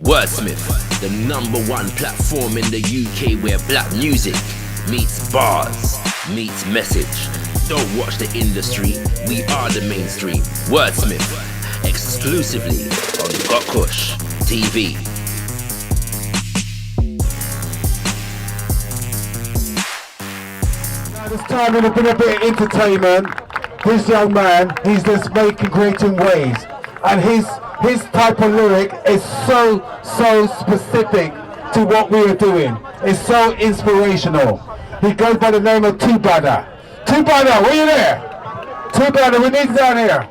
Wordsmith, the #1 platform in the UK where black music meets bars, meets message. Don't watch the industry, we are the mainstream. Wordsmith, exclusively on gotkushtv. Now it's time to bring a bit of entertainment. This young man, he's just making creating waves. And his type of lyric is so specific to what we are doing. It's so inspirational. He goes by the name of 2Badda. 2Badda, were you there? 2Badda, we need you down here.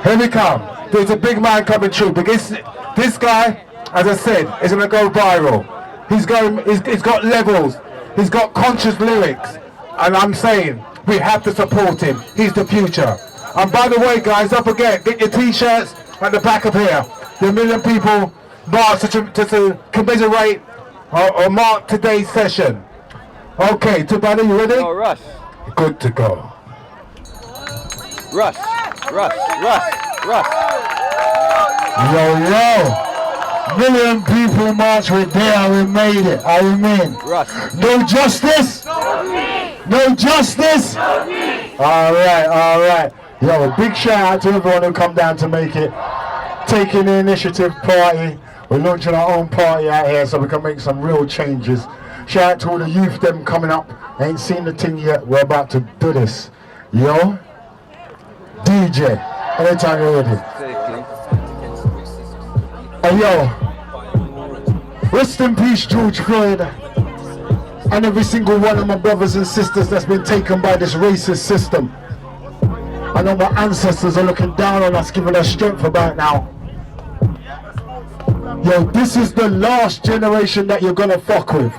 Here we come. There's a big man coming through. Because this guy, as I said, is gonna go viral. He's got levels. He's got conscious lyrics. And I'm saying, we have to support him. He's the future. And by the way, guys, don't forget, get your t-shirts at the back of here. The million people march to commiserate or mark today's session. Okay, 2Badda, you ready? Oh, Russ. Good to go. Russ. Yo. Million people march, we're there, we made it. I mean. Russ. No justice? No justice? All right. Yo, big shout out to everyone who come down to make it. Taking the initiative party. We're launching our own party out here so we can make some real changes. Shout out to all the youth them coming up. Ain't seen the thing yet. We're about to do this. Yo, DJ, anytime you're ready. Hey yo, rest in peace George Floyd and every single one of my brothers and sisters that's been taken by this racist system. I know my ancestors are looking down on us, giving us strength about now. Yo, this is the last generation that you're gonna fuck with.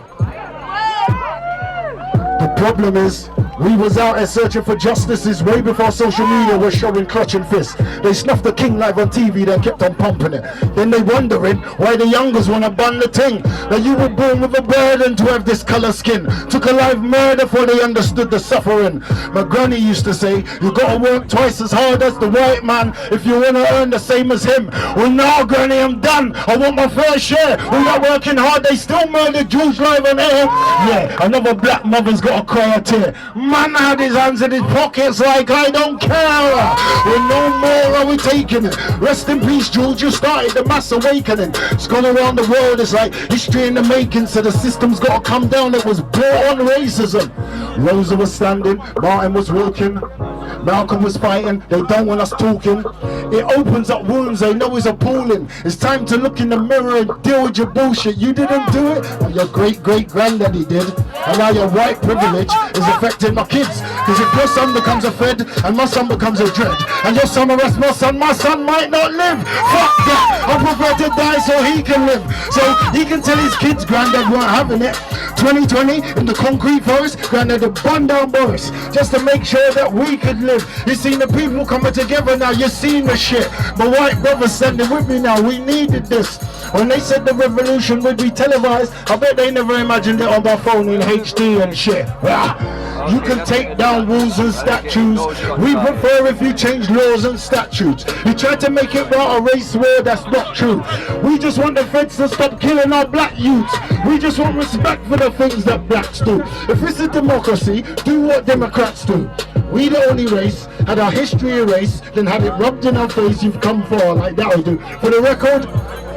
The problem is, we was out there searching for justices way before social media was showing clutching fists. They snuffed the king live on TV, then kept on pumping it. Then they wondering why the youngers wanna bun the ting. That you were born with a burden to have this color skin. Took a live murder before they understood the suffering. My granny used to say, you gotta work twice as hard as the white man if you wanna earn the same as him. Well now granny, I'm done. I want my fair share. We're not working hard, they still murdered Jews live on air. Yeah, another black mother's got a cry a tear. Man had his hands in his pockets like I don't care. Well, no more are we taking it. Rest in peace, George, you started the mass awakening. It's gone around the world, it's like history in the making. So the system's got to come down, it was built on racism. Rosa was standing, Martin was walking, Malcolm was fighting, they don't want us talking. It opens up wounds, they know it's appalling. It's time to look in the mirror and deal with your bullshit. You didn't do it, and your great-great-granddaddy did. And now your white privilege is affecting my kids. Because if your son becomes a Fed and my son becomes a dread, and your son arrests my son might not live. Fuck that, I prefer to die so he can live. So he can tell his kids granddad weren't having it. 2020 in the concrete forest, granddad had bun down Boris just to make sure that we could live. You seen the people coming together now, you seen the shit. My white brother's standing with me now, we needed this. When they said the revolution would be televised, I bet they never imagined it on their phone in HD and shit. You can take down walls and statues. We prefer if you change laws and statutes. You try to make it about a race war, that's not true. We just want the feds to stop killing our black youths. We just want respect for the things that blacks do. If it's a democracy, do what Democrats do. We the only race, had our history erased, then had it rubbed in our face, you've come for, like that'll do. For the record,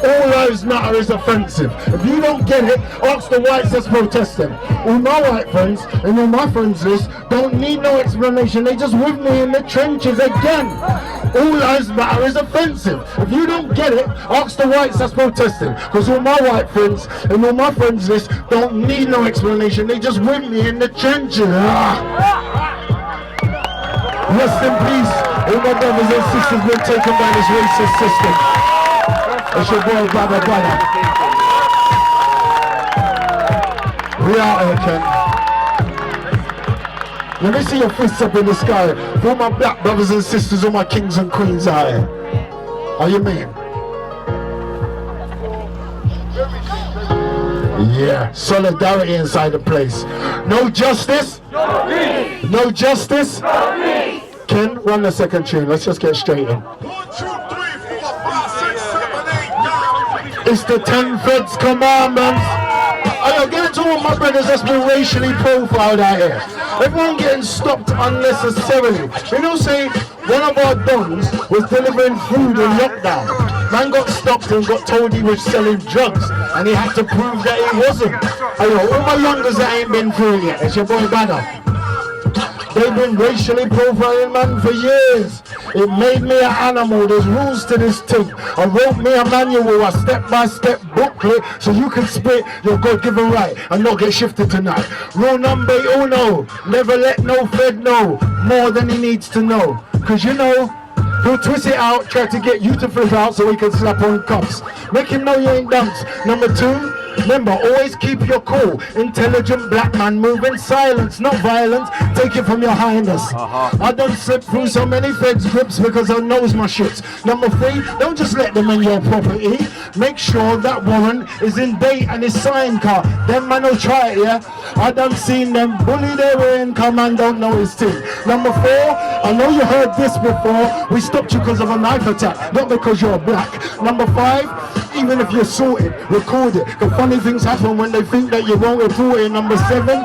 all lives matter is offensive. If you don't get it, ask the whites that's protesting. All my white friends and all my friends list don't need no explanation, they just with me in the trenches again. All lives matter is offensive. If you don't get it, ask the whites that's protesting. Because all my white friends and all my friends list don't need no explanation, they just with me in the trenches. Rest in peace, all my brothers and sisters been taken by this racist system. It's your boy, 2Badda. We out here, Ken. Let me see your fists up in the sky. For all my black brothers and sisters, all my kings and queens out here. How you mean? Yeah, solidarity inside the place. No justice? No peace. No justice? No peace. Ken, run the second tune. Let's just get straight in. 1, 2, 3, 4, 5, 6, 7, 8, 9. It's the 10 Feds commandments. I'm getting to all my brothers that's been racially profiled out here. Everyone getting stopped unnecessarily. You know, say one of our dons was delivering food in lockdown. Man got stopped and got told he was selling drugs, and he had to prove that he wasn't. All my youngers that ain't been through it yet, it's your boy Badda. They've been racially profiling man for years. It made me an animal. There's rules to this thing. I wrote me a manual, a step-by-step booklet, so you can spit your God-given right and not get shifted tonight. Rule number uno, never let no Fed know more than he needs to know. Cause you know, he'll twist it out, try to get you to flip out so he can slap on cuffs. Make him know you ain't dunce. Number two, remember, always keep your cool. Intelligent black man, move in silence, not violence. Take it from your highness. I don't slip through so many Feds grips because I knows my shits. Number three, don't just let them in your property. Make sure that warrant is in date and is signed car. Them man will try it, yeah? I done seen them bully their income and don't know his thing. Number four, I know you heard this before. We stopped you because of a knife attack, not because you're black. Number five, even if you're sorted, record it. The funny things happen when they think that you won't report it. Number seven,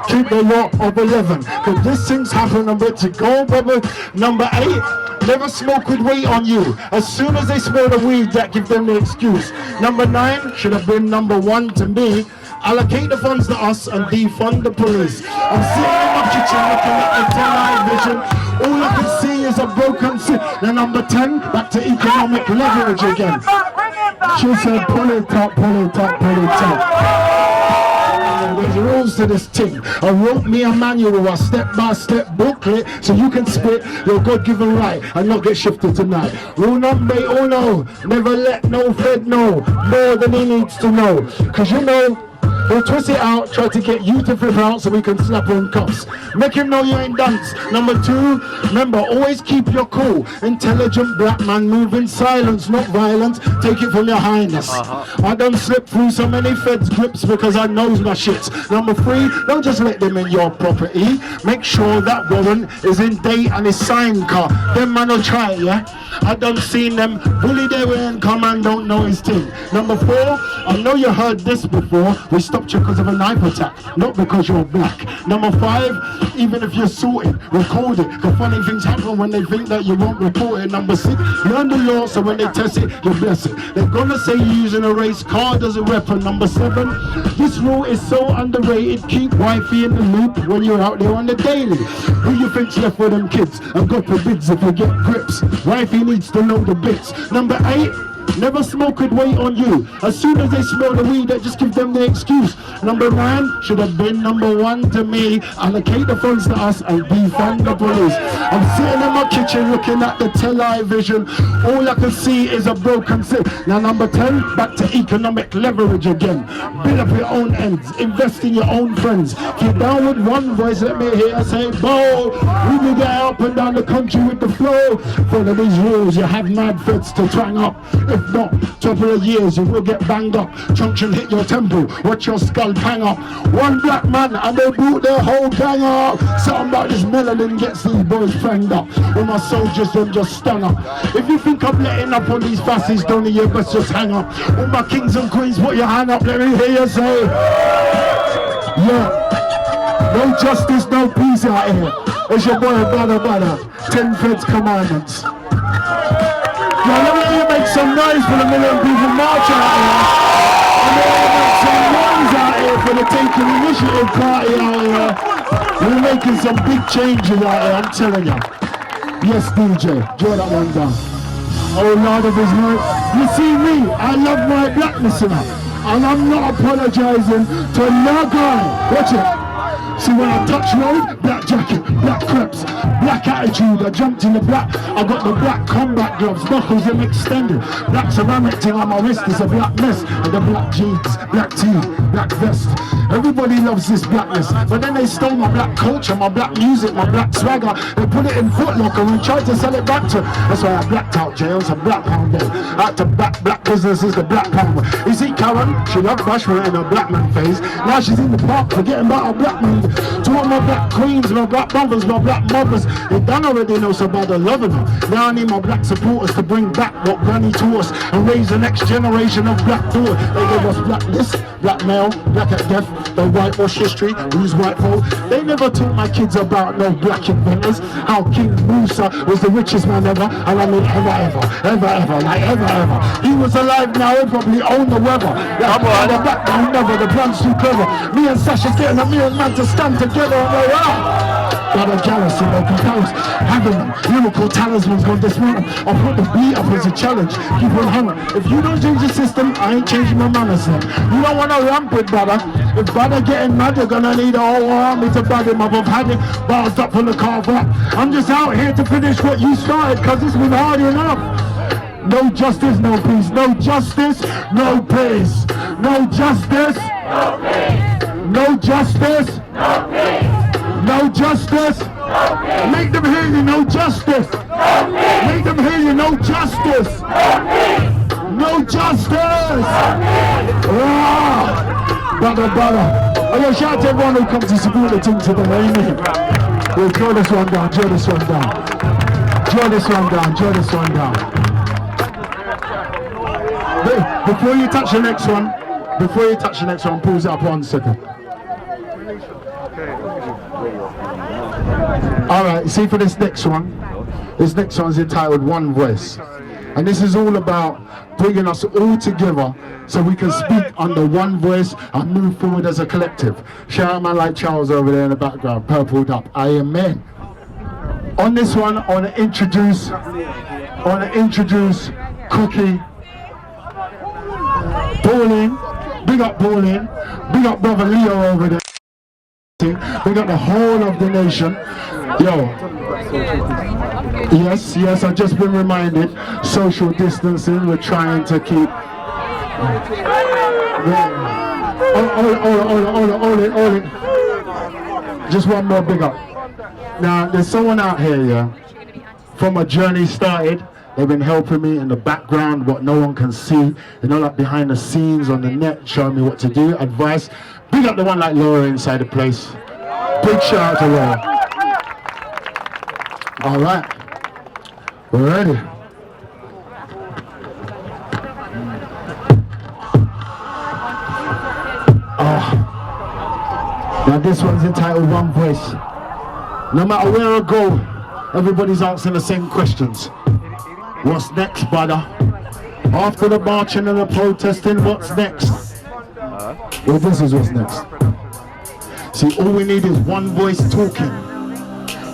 keep the law of 11. Cause this thing's happen a bit to go, brother. Number eight, never smoke with weight on you. As soon as they smell the weed, that give them the excuse. Number nine, should have been number one to me. Allocate the funds to us and defund the police. I'm sitting in my kitchen looking at the 10 eye vision. All I can see is a broken city. Then number 10, back to economic leverage again. She said, pull it up, pull it up, pull it up. There's rules to this thing. I wrote me a manual, a step-by-step booklet, so you can spit your God-given right and not get shifted tonight. Rule number uno, never let no Fed know more than he needs to know. Cause you know, he'll twist it out, try to get you to flip out so we can slap on cuffs. Make him know you ain't dunce. Number two, remember, always keep your cool. Intelligent black man, move in silence, not violence. Take it from your highness. I done slip through so many Feds grips because I knows my shit. Number three, don't just let them in your property. Make sure that warrant is in date and is signed car. Them man will try it, yeah? I done seen them bully their income and don't know his thing. Number four, I know you heard this before. We stopped you because of a knife attack, not because you're black. Number five, even if you're sorted, record it. Cause funny things happen when they think that you won't report it. Number six, learn the law so when they test it, you bless it. They're gonna say you're using a race card as a weapon. Number seven, this rule is so underrated. Keep wifey in the loop when you're out there on the daily. Who you think's left with them kids? And God forbids if you get grips. Wifey needs to know the bits. Number eight, never smoke with weight on you. As soon as they smell the weed, they just give them the excuse. Number nine, should have been number one to me. Allocate the funds to us and defund the police. I'm sitting in my kitchen looking at the television. All I can see is a broken city. Now number 10, back to economic leverage again. Build up your own ends, invest in your own friends. If you're down with one voice, let me hear say bold. We will get up and down the country with the flow. Follow these rules, you have mad feds to twang up. If not, couple of years you will get banged up. Junction hit your temple, watch your skull hang up. One black man and they boot their whole gang up. Something about this melanin gets these boys fanged up. All my soldiers them just stand up. If you think I'm letting up on these fascists, don't you best just hang up. All my kings and queens, put your hand up, let me hear you say. Yeah, no justice, no peace out here. It's your boy Badda, 10 Feds commandments. Now let me hear you make some noise for the million people marching out here. And let me make some noise out here for the Taking Initiative party out here. We're making some big changes out here, I'm telling you. Yes, DJ, draw that one down. Oh Lord of his word. You see me, I love my blackness enough. And I'm not apologizing to no guy. Watch it. See when I touch road, black jacket, black crepes, black attitude, I jumped in the black, I got the black combat gloves, knuckles them extended, black ceramic thing on my wrist is a black mess, and the black jeans, black tee, black vest. Everybody loves this blackness, but then they stole my black culture, my black music, my black swagger, they put it in Foot Locker and tried to sell it back to, that's why I blacked out jails, a black pound day, I had to back black businesses, the black pound. You see Karen, she loved Bashford in her black man phase, now she's in the park forgetting about her black man. To all my black queens, my black brothers, my black mothers, brothers, they done already know so bad loving them. Now I need my black supporters to bring back what Granny taught us and raise the next generation of black daughters. They gave us black this, black male, black at death, the whitewash history, who's white folk. They never taught my kids about no black inventors, how King Musa was the richest man ever, and I mean ever, like ever. He was alive now, he probably owned the weather. Like, the black man never, the plan's too clever. Me and Sasha's getting a million man to stand together and they are. But a jealousy, no comparison. Having them, lyrical talismans gonna dismantle. I'll put the beat up as a challenge. Keep on hammering. If you don't change the system, I ain't changing my manners then. You don't wanna ramp with brother. If brother getting mad, you're gonna need a whole army to bag him up. I've had it bars up from the car back. I'm just out here to finish what you started, cause it's been hard enough. No justice, no peace. No justice, no peace. No justice, no peace. No justice, no peace. No justice, no peace. Make them hear you, no justice. No peace. Make them hear you, no justice. No peace. No justice. No peace. Brother. Oh, yeah, shout out to everyone who comes to support the team today, amen. We'll draw this one down, draw this one down. Draw this one down, draw this one down. Before you touch the next one, pause it up 1 second. Alright, see for this next one's entitled One Voice. And this is all about bringing us all together so we can speak under one voice and move forward as a collective. Shout out man like Charles over there in the background, purpled up. Amen. On this one, I want to introduce Cookie. Pauline, big up Pauline, big up brother Leo over there. Big up the whole of the nation. Yo. Yes, I've just been reminded. Social distancing, we're trying to keep. Hold it. Just one more big up. Now, there's someone out here, yeah, from my journey started. They've been helping me in the background, what no one can see. You know, like behind the scenes on the net, showing me what to do, advice. Big up the one like Laura inside the place. Big shout out to Laura. All right, we're ready. Now this one's entitled One Voice. No matter where I go, everybody's asking the same questions. What's next, brother? After the marching and the protesting, what's next? Well, this is what's next. See, all we need is one voice talking.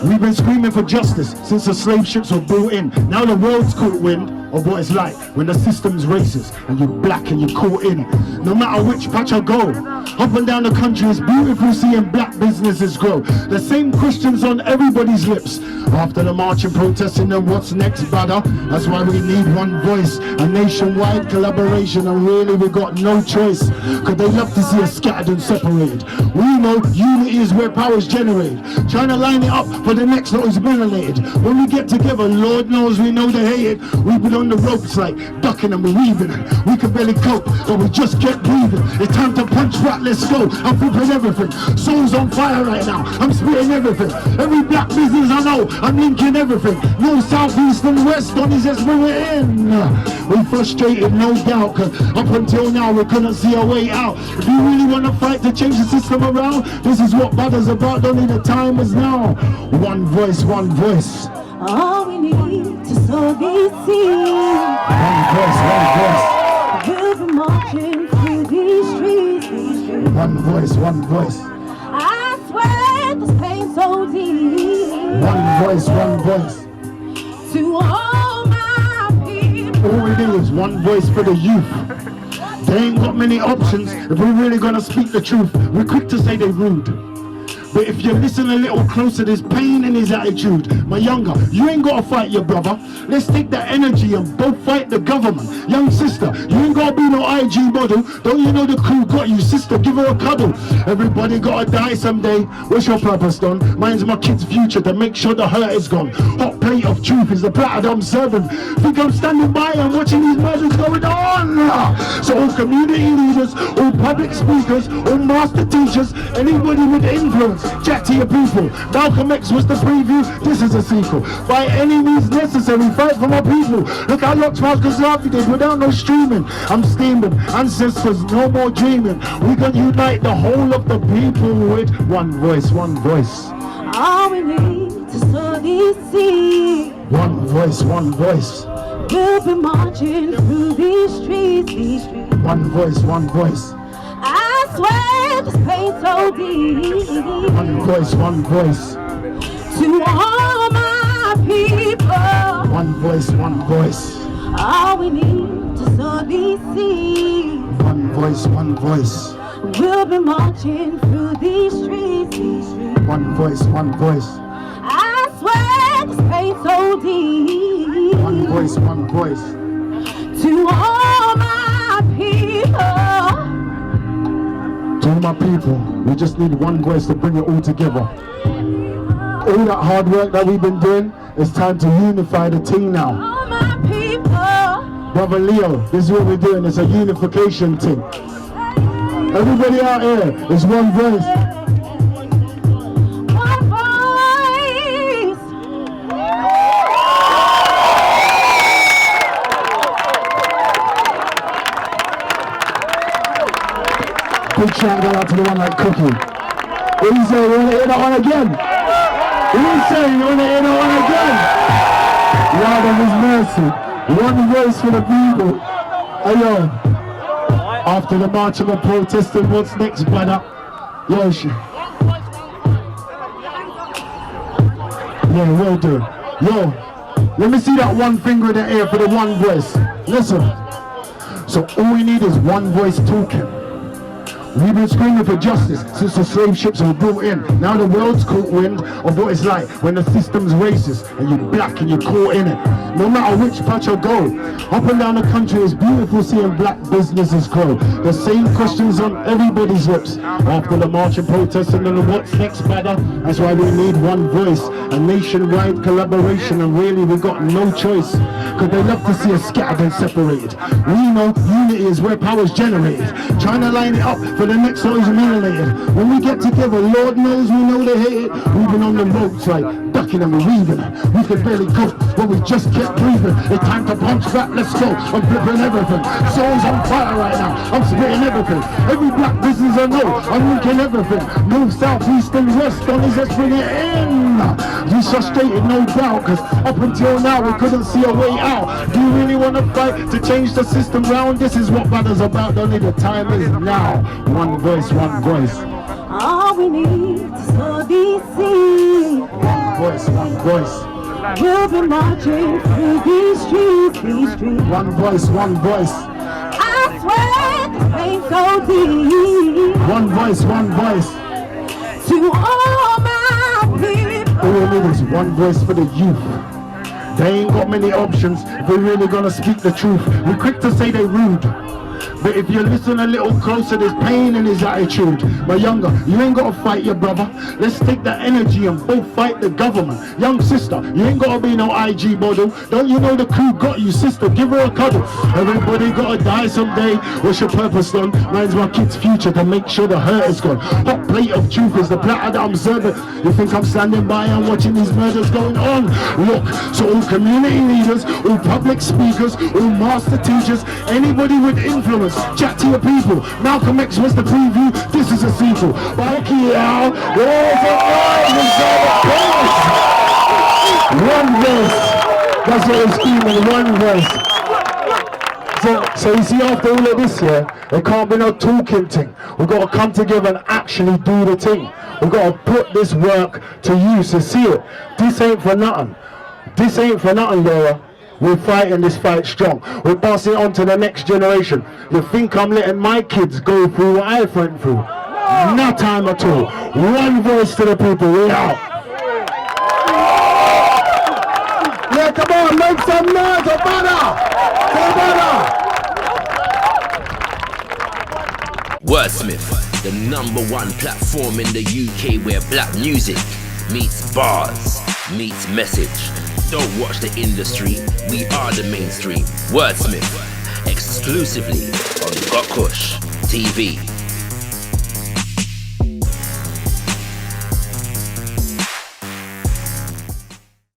We've been screaming for justice since the slave ships were brought in. Now the world's caught wind of what it's like when the system's racist and you're black and you're caught in it. No matter which patch I go, up and down the country, it's beautiful seeing black businesses grow. The same questions on everybody's lips. After the march and protesting, then what's next, brother? That's why we need one voice, a nationwide collaboration, and really we got no choice. Cause they love to see us scattered and separated. We know unity is where power is generated. Trying to line it up for the next lot is ventilated. When we get together, Lord knows we know they hate it. We've been on the ropes like ducking and weaving. We can barely cope, but we just kept breathing. It's time to punch right, let's go. I'm flipping everything. Soul's on fire right now. I'm spitting everything. Every black business I know, I'm linking everything. No south, east and west, on his just bring it in. We frustrated, no doubt, cause up until now we couldn't see a way out. If you really want to fight to change the system around, this is what Badda's about, only the time is now. One voice, one voice. All we need to sow these seeds. One voice, one voice. We'll be marching through these streets. One voice, one voice. I swear this pain's so deep. One voice, one voice. To all my people. All we need is one voice for the youth. They ain't got many options if we're really gonna speak the truth. We're quick to say they're rude. But if you listen a little closer, there's pain in his attitude. My younger, you ain't gotta fight your brother. Let's take that energy and both fight the government. Young sister, you ain't gotta be no IG model. Don't you know the crew got you, sister? Give her a cuddle. Everybody gotta die someday. What's your purpose, Don? Mine's my kid's future to make sure the hurt is gone. Hot plate of truth is the platter I'm serving. Think I'm standing by and watching these murders going on. So all community leaders, all public speakers, all master teachers, anybody with influence, Chat to your people. Malcolm X was the preview. This is a sequel. By any means necessary, fight for my people. Look how Locks Gaddafi did without no streaming. I'm steaming. Ancestors, no more dreaming. We can unite the whole of the people with one voice, one voice. All we need to sow these seeds. One voice, one voice. We'll be marching through these streets. One voice, one voice. I swear this pain so deep. One voice, one voice. To all my people. One voice, one voice. All we need to sow these seeds. One voice, one voice. We'll be marching through these streets. One voice, one voice. I swear this pain so deep. One voice, one voice. To all my people. To my people, we just need one voice to bring it all together. All that hard work that we've been doing, it's time to unify the team now. All my people. Brother Leo, this is what we're doing, it's a unification thing. Everybody out here, it's one voice. One voice. Big shout out to the one like Cookie. What do you say, you wanna hear that one again? What do you say, you wanna hear that one again? Lord of His mercy, one voice for the people. Ayo. After the marching and protesting, what's next, brother? Yo, yeah, well done. Yo, let me see that one finger in the air for the one voice. Listen. So all we need is one voice talking. We've been screaming for justice since the slave ships were brought in. Now the world's caught wind of what it's like when the system's racist and you're black and you're caught in it. No matter which patch I go, up and down the country, it's beautiful seeing black businesses grow. The same questions on everybody's lips. After the march and protesting and the what's next, badder, that's why we need one voice, a nationwide collaboration, and really we've got no choice. Because they love to see us scattered and separated. We know unity is where power's generated. Trying to line it up for the next one is humiliated. When we get together, Lord knows we know they hate it. We've been on the roads like ducking and weaving. We could barely go, but we just kept breathing. It's time to punch back, let's go. I'm flipping everything. Soul's on fire right now. I'm spitting everything. Every black business I know, I'm linking everything. North, south, east and west, on his let's bring it in. We frustrated, no doubt, cause up until now we couldn't see a way out. Do you really want to fight to change the system round? This is what Badda's about, only the time is now. One voice, one voice. All we need to sow these seeds. One voice, one voice. We'll be marching through these streets. One voice, one voice. I swear this pain so deep. One voice, one voice. To all my people. All we need is one voice for the youth. They ain't got many options if we're really gonna speak the truth. We're quick to say they rude, but if you listen a little closer, there's pain in his attitude. My younger, you ain't gotta fight your brother. Let's take that energy and both fight the government. Young sister, you ain't gotta be no IG model. Don't you know the crew got you, sister? Give her a cuddle. Everybody gotta die someday. What's your purpose, son? Mine's my kid's future to make sure the hurt is gone. Hot plate of truth is the platter that I'm serving. You think I'm standing by and watching these murders going on? Look, so all community leaders, all public speakers, all master teachers, anybody with influence, chat to your people. Malcolm X was the preview, this is a sequel. Mikey out, there's a one voice. That's what we're screaming, one voice. So you see, after all of this, yeah, there can't be no talking thing. We've got to come together and actually do the thing. We've got to put this work to use. You see it? This ain't for nothing. This ain't for nothing, Laura. We're fighting this fight strong. We're passing it on to the next generation. You think I'm letting my kids go through what I went through? No time at all. One voice to the people. We're out. Yeah, come on, make some noise, 2Badda! 2Badda! Wordsmith, the #1 platform in the UK where black music meets bars, meets message. Don't watch the industry, we are the mainstream. Wordsmith, exclusively on gotkushtv.